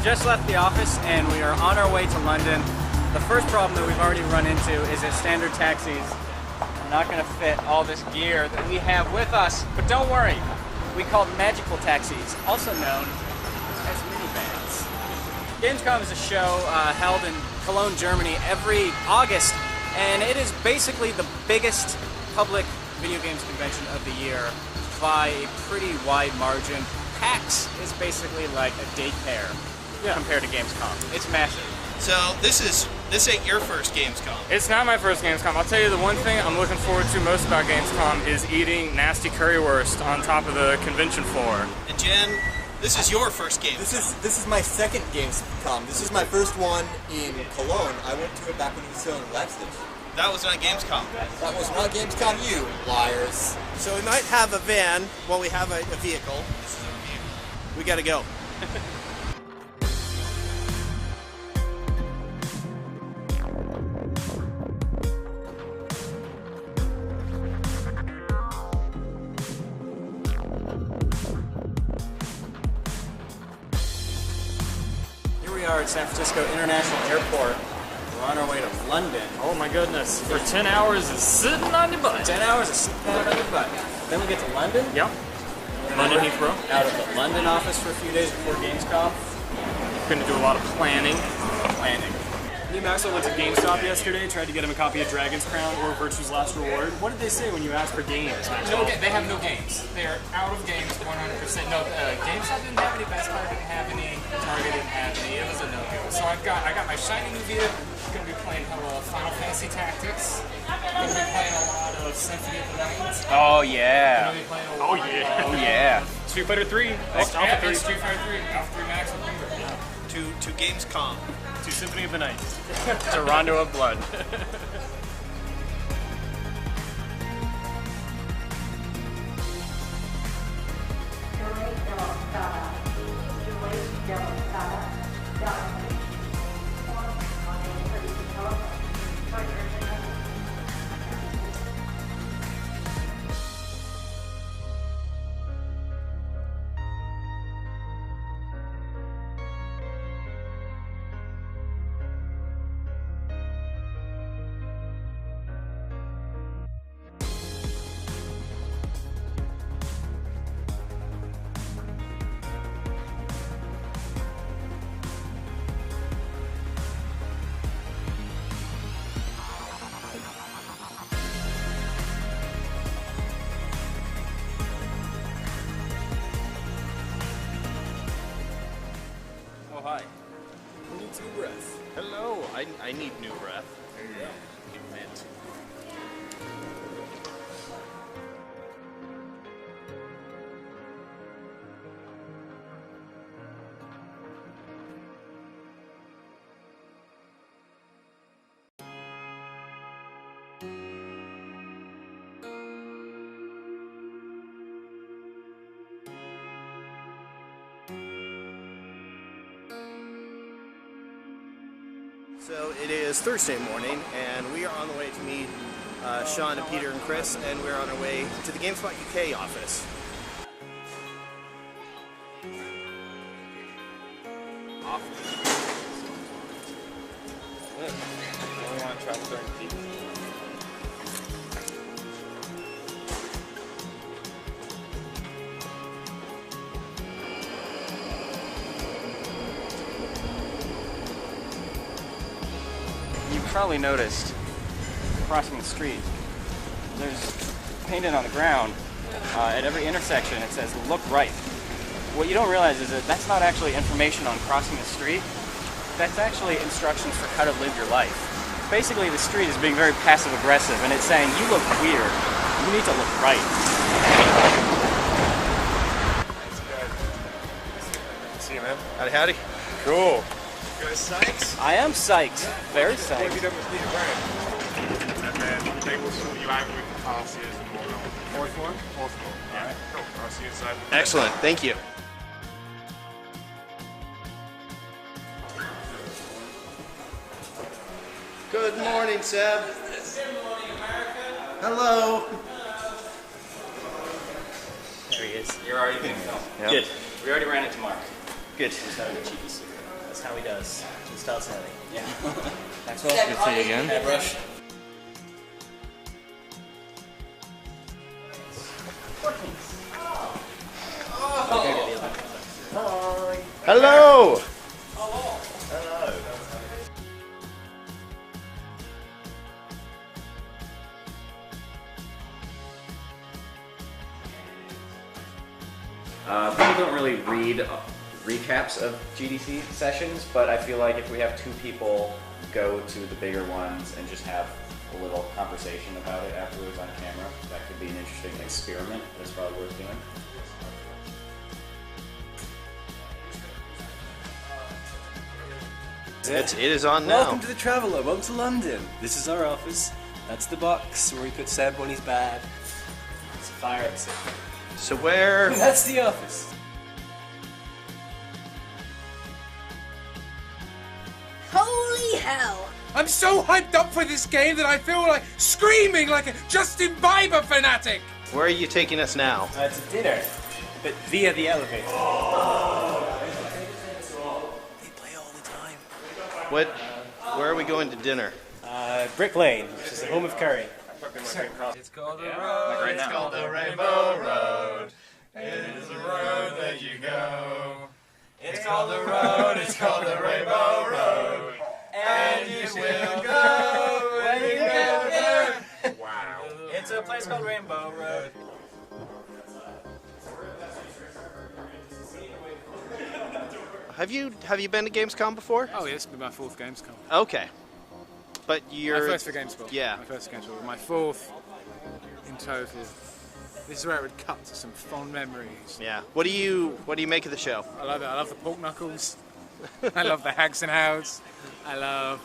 just left the office and we are on our way to London. The first problem that we've already run into is that standard taxis are not going to fit all this gear that we have with us. But don't worry, we call them magical taxis, also known as minivans. Gamescom is a show held in Cologne, Germany every August, and it is basically the biggest public video games convention of the year by a pretty wide margin. PAX is basically like a daycare compared to Gamescom. It's massive. So this ain't your first Gamescom. It's not my first Gamescom. I'll tell you the one thing I'm looking forward to most about Gamescom is eating nasty currywurst on top of the convention floor. And Jen, this is your first Gamescom. This is my second Gamescom. This is my first one in Cologne. I went to it back when it was still in Leipzig. That was not Gamescom. That was not Gamescom, you liars. So we might have a van. Well, we have a vehicle. This is a review. We gotta go. Here we are at San Francisco International Airport. We're on our way to London. Oh my goodness, for 10 hours is sitting on your butt. 10 hours of sitting out on your butt. Then we get to London. Yep. London Heathrow. Out of the London office for a few days before Gamescom. Gonna do a lot of planning. Me and Maxwell went to GameStop yesterday, tried to get him a copy of Dragon's Crown or Virtue's Last Reward. What did they say when you asked for games, Maxwell? They have no games. They're out of games 100%. No, GameStop didn't have any, Best Buy didn't have any, Target didn't have any. It was a no-go. So I got my shiny new Vita. Gonna be playing Final Fantasy Tactics. Gonna be playing a lot of Symphony of the Night. Oh yeah. Gonna be playing Oh yeah. Oh yeah. Street Fighter 3. Alpha 3. Street Fighter 3. Alpha 3 Max. To Gamescom. To Symphony of the Night. To Rondo of Blood. Oh, hi. Who needs new breath? Hello. I need new breath. Yeah. Need mint. So it is Thursday morning, and we are on the way to meet Sean and Peter and Chris, and we're on our way to the GameSpot UK office. I want to try certain people. You've probably noticed crossing the street, there's painted on the ground at every intersection it says look right. What you don't realize is that that's not actually information on crossing the street, that's actually instructions for how to live your life. Basically the street is being very passive aggressive and it's saying you look weird, you need to look right. See you, man. Howdy, howdy. Cool. You guys psyched? I am psyched, very psyched. And then they will sort you out with the passes and whatnot. Fourth floor? Fourth floor. Yeah. Alright, cool. I'll see you inside. Excellent. Thank you. Good morning, Seb. Good morning, America. Hello. There he is. You're already being filmed. Yep. Good. We already ran into Mark. Good. Just having a cheeky cigarette. how he does. He starts early. Yeah. Maxwell, good to see you again. Airbrush. Hello! People don't really read recaps of GDC sessions, but I feel like if we have two people go to the bigger ones and just have a little conversation about it afterwards on camera, that could be an interesting experiment that's probably worth doing. It is on now. Welcome to the Traveller, welcome to London. This is our office. That's the box where we put Seb when he's bad. It's a fire exit. So where... That's the office. Holy hell! I'm so hyped up for this game that I feel like screaming like a Justin Bieber fanatic! Where are you taking us now? It's a dinner, but via the elevator. They play all the time. Where are we going to dinner? Brick Lane, which is the home of curry. It's called the road, it's called the Rainbow Road. It is the road that you go. It's called the road, it's called the Rainbow Road. And you will go when you get there. Wow. It's a place called Rainbow Road. Have you been to Gamescom before? Oh, yeah, this will be my fourth Gamescom. Okay. But you're... My first for GameSpot. Yeah. My first GameSpot. My fourth in total. This is where it would cut to some fond memories. Yeah. What do you make of the show? I love it. I love the pork knuckles. I love the hags and hows. I love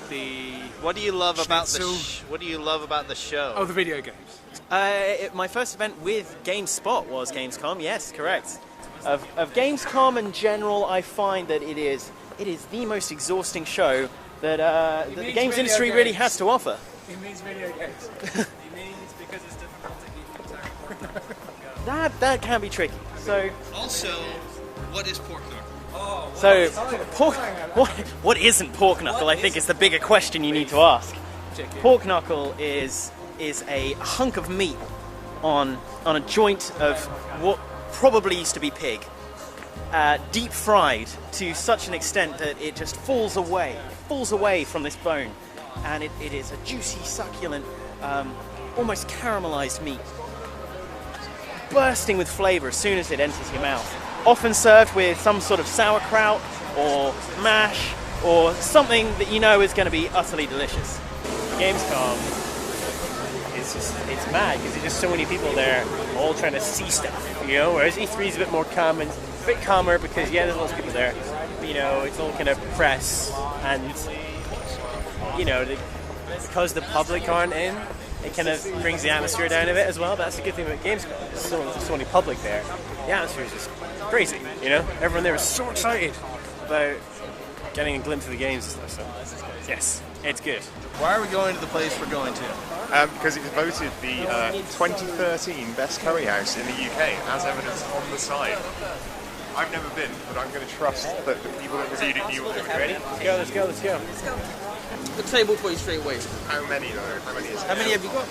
the... What do you love about the Schnitzel. What do you love about the show? Oh, the video games. My first event with GameSpot was Gamescom, yes, correct. Of Gamescom in general, I find that it is the most exhausting show that the games industry really has to offer. It means video games. It means because it's difficult to eat entire that can be tricky. So Also, what is pork knuckle? so pork what isn't pork knuckle? I think is the bigger question you need to ask. Pork knuckle is a hunk of meat on a joint of what probably used to be pig, deep fried to such an extent that it just falls away from this bone, and it is a juicy, succulent, almost caramelized meat, bursting with flavor as soon as it enters your mouth. Often served with some sort of sauerkraut or mash or something that you know is going to be utterly delicious. Gamescom it's mad because there's just so many people there all trying to see stuff, you know, whereas E3 is a bit more calm and a bit calmer because there's lots of people there, but, you know, it's all kind of press and, you know, because the public aren't in, it kind of brings the atmosphere down a bit as well. That's the good thing about Gamescom. There's so many public there. The atmosphere is just crazy, you know? Everyone there is so excited about getting a glimpse of the games and stuff, so yes, it's good. Why are we going to the place we're going to? Because it's voted the 2013 best curry house in the UK, as evidenced on the side. I've never been, but I'm going to trust that the people that reviewed it knew what they were doing. Let's go. The table for you straight away. How many though? How many is it? How many have you got?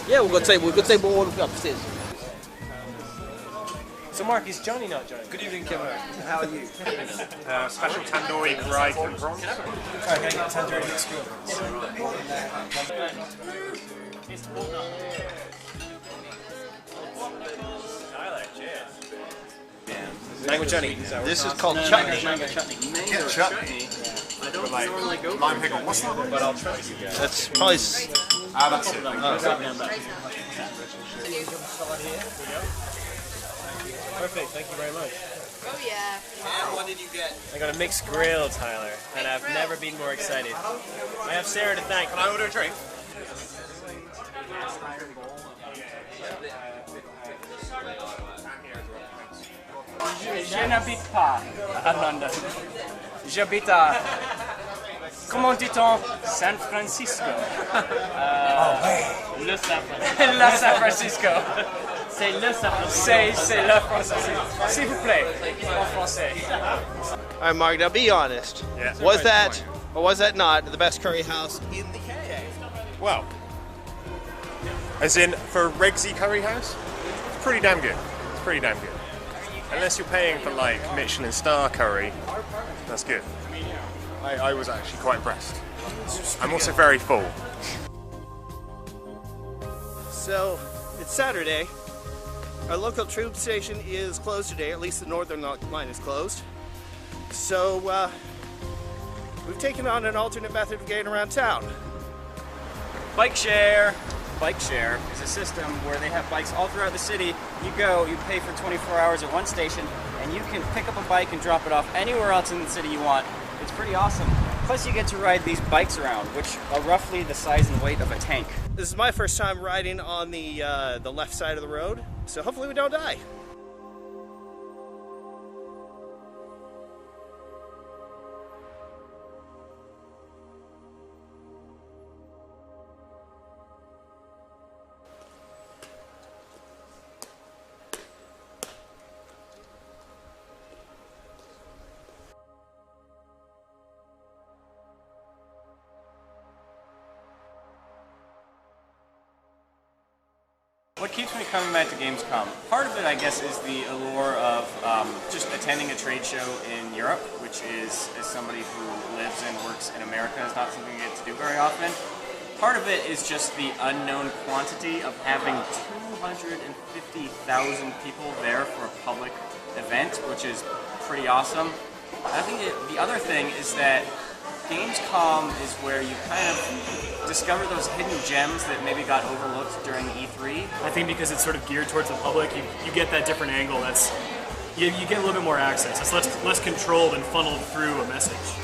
Yeah, we've got table all upstairs. So Mark, is Johnny not joining? Good evening, Kevin. How are you? Special tandoori fried and prawns. Sorry, can I get tandoori mixed grill? Tyler, cheers. Mango Johnny. This is called chutney. Mango chutney. Yeah, chutney. I don't Like normally go for lime pickle. What's that? But I'll trust you guys. That's probably... That's it. Perfect, thank you very much. Oh yeah. And what did you get? I got a mixed grill, Tyler, and I've never been more excited. I have Sarah to thank. Can I order a drink? Je n'habite pas à London. J'habite à... Comment dit-on? San Francisco. Le San Francisco. La San Francisco. C'est le San Francisco. C'est le Francisco. S'il vous plaît, en français. All right, Mark. Now, be honest. Yeah. Was that or was that not the best curry house in the UK? Well, as in for a Regsy Curry House, it's pretty damn good. It's pretty damn good. Unless you're paying for like Michelin star curry, that's good. I was actually quite impressed. I'm also very full. So, it's Saturday. Our local tube station is closed today, at least the northern line is closed. So, we've taken on an alternate method of getting around town. Bike share. Bike share is a system where they have bikes all throughout the city. You go, you pay for 24 hours at one station, and you can pick up a bike and drop it off anywhere else in the city you want. It's pretty awesome. Plus you get to ride these bikes around, which are roughly the size and weight of a tank. This is my first time riding on the left side of the road, so hopefully we don't die. What keeps me coming back to Gamescom? Part of it, I guess, is the allure of just attending a trade show in Europe, which is, as somebody who lives and works in America, is not something you get to do very often. Part of it is just the unknown quantity of having 250,000 people there for a public event, which is pretty awesome. I think the other thing is that Gamescom is where you kind of discover those hidden gems that maybe got overlooked during E3. I think because it's sort of geared towards the public, you get that different angle. You get a little bit more access. It's less controlled and funneled through a message.